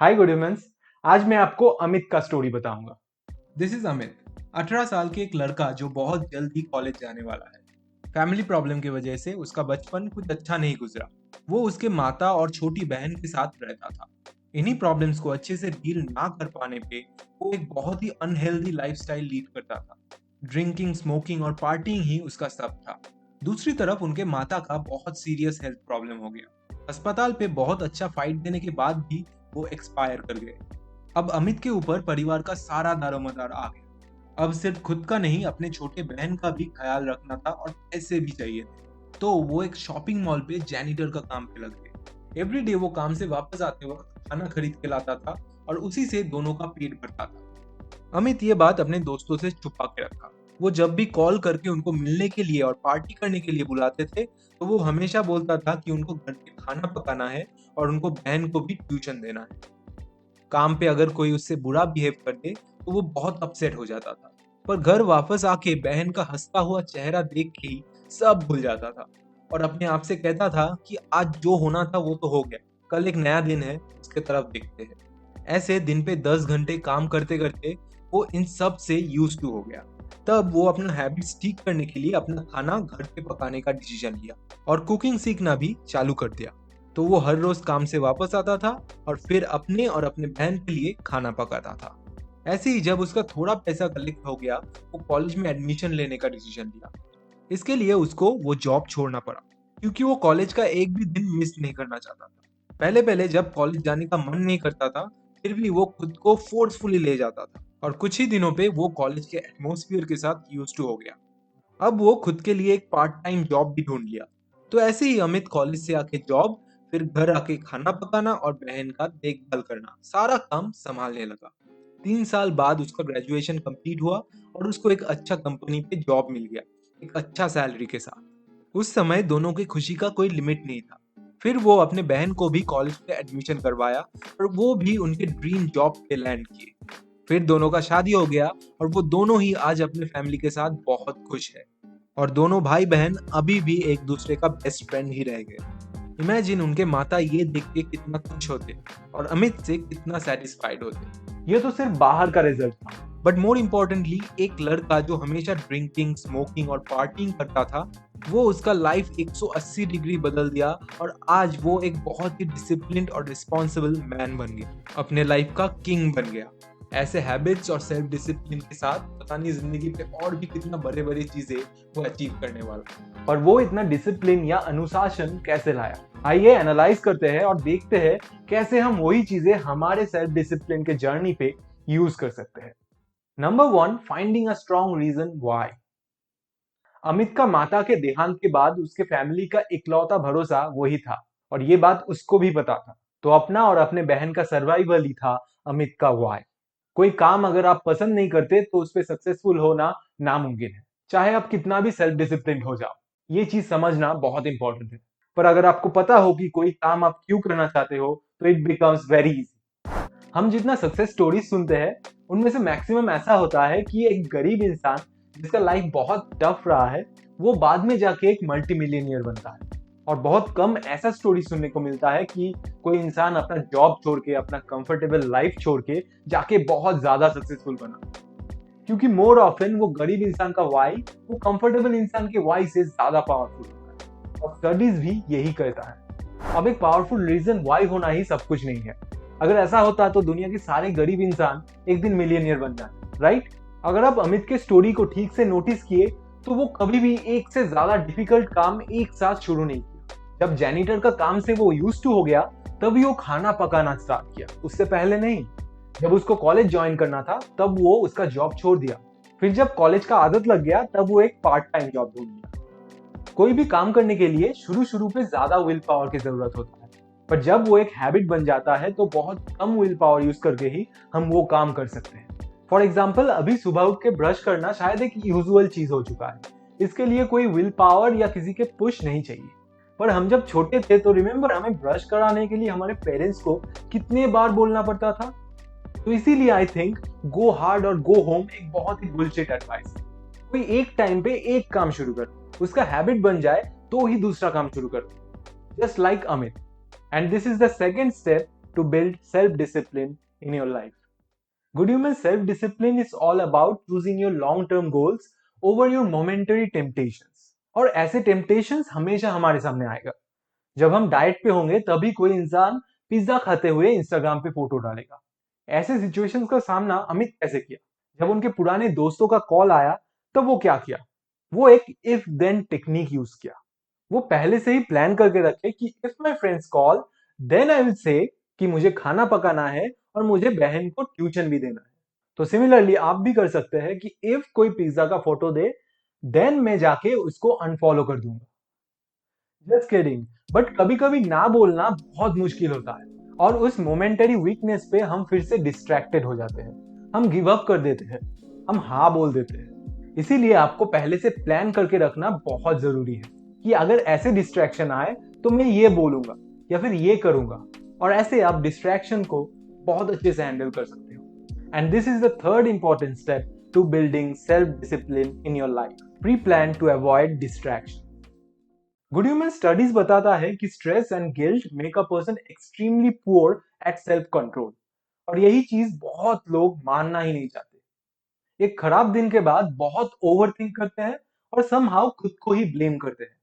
Hi good humans. आज मैं आपको अमित का स्टोरी बताऊंगा। This is Amit. 18 साल के एक लड़का जो बहुत जल्द ही कॉलेज जाने वाला है। फैमिली प्रॉब्लम की वजह से उसका बचपन कुछ अच्छा नहीं गुजरा। वो उसके माता और छोटी बहन के साथ रहता था। इन्हीं प्रॉब्लम्स को अच्छे से डील ना कर पाने पे वो एक बहुत ही अनहेल्दी लाइफस्टाइल लीड करता था। ड्रिंकिंग, स्मोकिंग और पार्टिंग ही उसका सब था। दूसरी तरफ उनके माता का बहुत सीरियस हेल्थ प्रॉब्लम हो गया। अस्पताल पे बहुत अच्छा फाइट देने के बाद भी वो एक्सपायर कर गए। अब अमित के ऊपर परिवार का सारा दारोमदार आ गया। अब सिर्फ खुद का नहीं, अपने छोटे बहन का भी ख्याल रखना था और पैसे भी चाहिए थे। तो वो एक शॉपिंग मॉल पे जैनिटर का काम पे लग गए। एवरी डे वो काम से वापस आते वक्त खाना खरीद के लाता था और उसी से दोनों का पेट भरता था। अमित ये बात अपने दोस्तों से छुपा के रखा। वो जब भी कॉल करके उनको मिलने के लिए और पार्टी करने के लिए बुलाते थे तो वो हमेशा बोलता था कि उनको घर पे खाना पकाना है और उनको बहन को भी ट्यूशन देना है। काम पे अगर कोई उससे बुरा बिहेव कर दे तो वो बहुत अपसेट हो जाता था। पर घर वापस आके बहन का हंसता हुआ चेहरा देख के ही सब भूल जाता था और अपने आप से कहता था कि आज जो होना था वो तो हो गया, कल एक नया दिन है, उसके तरफ देखते हैं। ऐसे दिन पे 10 घंटे काम करते करते वो इन सब से यूज टू हो गया। तब वो अपना हैबिट्स ठीक करने के लिए अपना खाना घर पे पकाने का डिसीजन लिया और कुकिंग सीखना भी चालू कर दिया। तो वो हर रोज काम से वापस आता था और फिर अपने और अपने बहन के लिए खाना पकाता था। ऐसे ही जब उसका थोड़ा पैसा कलेक्ट हो गया, वो कॉलेज में एडमिशन लेने का डिसीजन लिया। इसके लिए उसको वो जॉब छोड़ना पड़ा क्योंकि वो कॉलेज का एक भी दिन मिस नहीं करना चाहता था। पहले पहले जब कॉलेज जाने का मन नहीं करता था, फिर भी वो खुद को फोर्सफुली ले जाता था और कुछ ही दिनों पे वो कॉलेज के एटमोसफियर के साथ यूज टू हो गया। अब वो खुद के लिए एक पार्ट टाइम जॉब भी ढूंढ लिया। तो ऐसे ही अमित कॉलेज से आके जॉब, फिर घर आके खाना पकाना और बहन का देखभाल करना, सारा काम संभालने लगा। 3 साल बाद उसका ग्रेजुएशन कंप्लीट हुआ और उसको एक अच्छा कंपनी पे जॉब मिल गया, एक अच्छा सैलरी के साथ। उस समय दोनों की खुशी का कोई लिमिट नहीं था। फिर वो अपने बहन को भी कॉलेज पे एडमिशन करवाया और वो भी उनके ड्रीम जॉब पे लैंड किए। फिर दोनों का शादी हो गया और वो दोनों ही आज अपने फैमिली के साथ बहुत खुश है और दोनों भाई बहन अभी भी एक दूसरे का बेस्ट फ्रेंड ही रह गए। इमेजिन उनके माता ये देख के कितना खुश होते और अमित से कितना सेटिस्फाइड होते। ये तो सिर्फ बाहर का रिजल्ट था। बट मोर इम्पोर्टेंटली, एक लड़का जो हमेशा ड्रिंकिंग, स्मोकिंग और पार्टिंग करता था, वो उसका लाइफ 180 डिग्री बदल दिया और आज वो एक बहुत ही डिसिप्लिन्ड और रिस्पॉन्सिबल मैन बन गया, अपने लाइफ का किंग बन गया। ऐसे हैबिट्स और सेल्फ डिसिप्लिन के साथ पता नहीं जिंदगी पे और भी कितना बड़े बड़े चीजें वो अचीव करने वाला। पर वो इतना डिसिप्लिन या अनुशासन कैसे लाया? आइए एनालाइज करते हैं और देखते हैं कैसे हम वही चीजें हमारे सेल्फ डिसिप्लिन के जर्नी पे यूज कर सकते हैं। Number one, finding a strong reason why. Amit का माता के देहांत के बाद उसके फैमिली का इकलौता भरोसा वही था और ये बात उसको भी पता था। तो अपना और अपने बहन का सर्वाइवल ही था अमित का व्हाई। कोई काम अगर आप पसंद नहीं करते तो उस पर सक्सेसफुल होना नामुमकिन है, चाहे आप कितना भी सेल्फ डिसिप्लिन हो जाओ। ये चीज समझना बहुत इंपॉर्टेंट है। पर अगर आपको पता हो कि कोई काम आप क्यों करना चाहते हो तो इट बिकम्स वेरी इजी। हम जितना सक्सेस स्टोरीज सुनते हैं उनमें से मैक्सिमम ऐसा होता है कि एक गरीब इंसान जिसका लाइफ बहुत टफ रहा है वो बाद में जाके एक मल्टी मिलियनियर बनता है। और बहुत कम ऐसा स्टोरी सुनने को मिलता है कि कोई इंसान अपना जॉब छोड़ के, अपना कंफर्टेबल लाइफ छोड़ के जाके बहुत ज्यादा सक्सेसफुल बना। क्योंकि मोर ऑफन वो गरीब इंसान का वाई वो कंफर्टेबल इंसान के वाई से ज्यादा पावरफुल होता है और स्टडीज भी यही कहता है। अब एक पावरफुल रीजन वाई होना ही सब कुछ नहीं है। अगर ऐसा होता तो दुनिया के सारे गरीब इंसान एक दिन मिलियनियर बन जाते, राइट? अगर आप अमित के स्टोरी को ठीक से नोटिस किए तो वो कभी भी एक से ज्यादा डिफिकल्ट काम एक साथ शुरू नहीं किया। जब जैनिटर का काम से वो यूज टू हो गया तभी वो खाना पकाना स्टार्ट किया, उससे पहले नहीं। जब उसको कॉलेज ज्वाइन करना था तब वो उसका जॉब छोड़ दिया। फिर जब कॉलेज का आदत लग गया तब वो एक पार्ट टाइम जॉब ढूंढ लिया। कोई भी काम करने के लिए शुरू शुरू पे ज्यादा विल पावर की जरूरत होता है, पर जब वो एक हैबिट बन जाता है तो बहुत कम विल पावर यूज करके ही हम वो काम कर सकते हैं। फॉर एग्जाम्पल, अभी सुबह उठ के ब्रश करना शायद एक यूजुअल चीज हो चुका है। इसके लिए कोई विल पावर या किसी के पुश नहीं चाहिए। पर हम जब छोटे थे तो रिमेम्बर, हमें ब्रश कराने के लिए हमारे पेरेंट्स को कितने बार बोलना पड़ता था। तो इसीलिए आई थिंक गो हार्ड और गो होम एक बहुत ही बुलशिट एडवाइस है। कोई एक टाइम पे एक काम शुरू कर, उसका हैबिट बन जाए तो ही दूसरा काम शुरू करो, just like Amit. And this is the second step to build self-discipline in your life. Good human self-discipline is all about choosing your long-term goals over your momentary temptations. और ऐसे temptations हमेशा हमारे सामने आएगा. जब हम डाइट पे होंगे तभी कोई इंसान पिज्जा खाते हुए इंस्टाग्राम पे फोटो डालेगा. ऐसे सिचुएशंस का सामना अमित कैसे किया? जब उनके पुराने दोस्तों का कॉल आया तब वो क्या किया? वो एक इफ देन टेक्निक यूज किया. वो पहले से ही प्लान करके रखे कि if my friends call then I will say कि मुझे खाना पकाना है और मुझे बहन को ट्यूशन भी देना है. तो सिमिलरली आप भी कर सकते हैं कि इफ कोई पिज्जा का फोटो दे देन मैं जाके उसको अनफॉलो कर दूंगा. जस्ट किडिंग, बट कभी कभी ना बोलना बहुत मुश्किल होता है और उस मोमेंटरी वीकनेस पे हम फिर से डिस्ट्रैक्टेड हो जाते हैं. हम गिव अप कर देते हैं, हम हाँ बोल देते हैं. इसीलिए आपको पहले से प्लान करके रखना बहुत जरूरी है कि अगर ऐसे डिस्ट्रैक्शन आए तो मैं ये बोलूंगा या फिर ये करूंगा, और ऐसे आप डिस्ट्रैक्शन को बहुत अच्छे से हैंडल कर सकते हो. And this is the third important step to building self discipline in your life. Pre plan to avoid distraction. Good human studies बताता है कि stress and guilt make a person extremely poor at self control, और यही चीज बहुत लोग मानना ही नहीं चाहते. एक खराब दिन के बाद बहुत ओवरथिंक करते हैं और समहाउ खुद को ही ब्लेम करते हैं,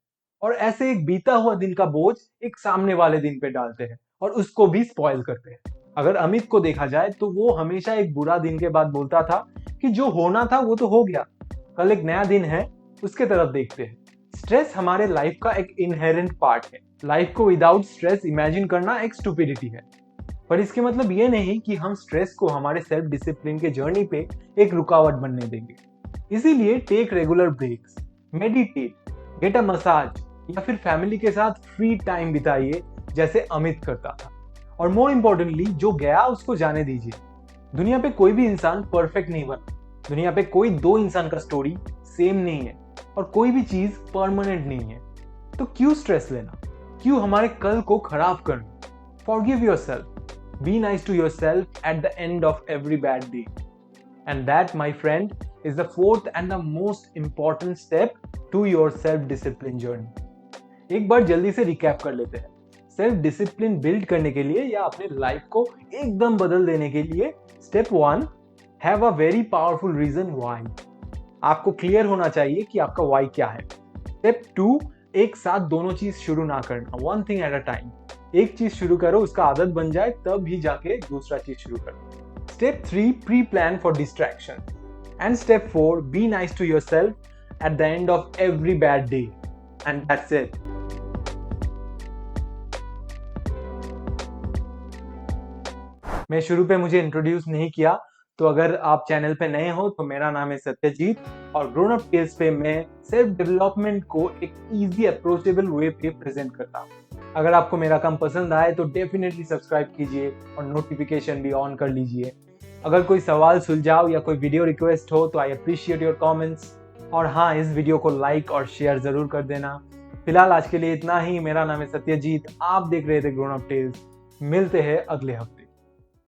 और ऐसे एक बीता हुआ दिन का बोझ एक सामने वाले दिन पे डालते हैं और उसको भी स्पॉइल करते हैं. अगर अमित को देखा जाए तो वो हमेशा एक बुरा दिन के बाद बोलता था कि जो होना था वो तो हो गया, कल एक नया दिन है, उसके तरफ देखते हैं. स्ट्रेस हमारे लाइफ का एक इनहेरेंट पार्ट है. लाइफ को विदाउट स्ट्रेस इमेजिन करना एक स्टुपिडिटी है. पर इसके मतलब ये नहीं कि हम स्ट्रेस को हमारे सेल्फ डिसिप्लिन के जर्नी पे एक रुकावट बनने देंगे. इसीलिए take regular breaks, meditate, get a massage या फिर फैमिली के साथ फ्री टाइम बिताइए जैसे अमित करता था. और मोर इम्पोर्टेंटली जो गया उसको जाने दीजिए. दुनिया पे कोई भी इंसान परफेक्ट नहीं बना. दुनिया पे कोई दो इंसान का स्टोरी सेम नहीं है और कोई भी चीज परमानेंट नहीं है. तो क्यों स्ट्रेस लेना, क्यों हमारे कल को खराब करना? Forgive yourself. Be nice to yourself at the end of every bad day. And that, my friend, is the fourth and the most important step to your self-discipline journey. एक बार जल्दी से रिकैप कर लेते हैं. सेल्फ डिसिप्लिन बिल्ड करने के लिए या अपने लाइफ को एकदम बदल देने के लिए step 1, have a very powerful reason why. आपको क्लियर होना चाहिए कि आपका व्हाई क्या है. स्टेप 2, एक साथ दोनों चीज शुरू ना करना, one thing at a time. एक चीज शुरू करो, उसका आदत बन जाए, तब ही जाके दूसरा चीज शुरू करो. Step 3, preplan for distraction. And step 4, be nice to yourself at the end of every bad day. And that's it. मैं शुरू पे मुझे इंट्रोड्यूस नहीं किया, तो अगर आप चैनल पे नए हो तो मेरा नाम है सत्यजीत और ग्रोन अप टेल्स पे मैं सेल्फ डेवलपमेंट को एक इजी अप्रोचेबल वे पे प्रेजेंट करता हूँ. अगर आपको मेरा काम पसंद आए तो डेफिनेटली सब्सक्राइब कीजिए और नोटिफिकेशन भी ऑन कर लीजिए. अगर कोई सवाल सुलझाव या कोई वीडियो रिक्वेस्ट हो तो आई अप्रिशिएट योर कमेंट्स. और हाँ, इस वीडियो को लाइक और शेयर जरूर कर देना. फिलहाल आज के लिए इतना ही. मेरा नाम है सत्यजीत, आप देख रहे थे ग्रोन अप टेल्स. मिलते हैं अगले हफ्ते.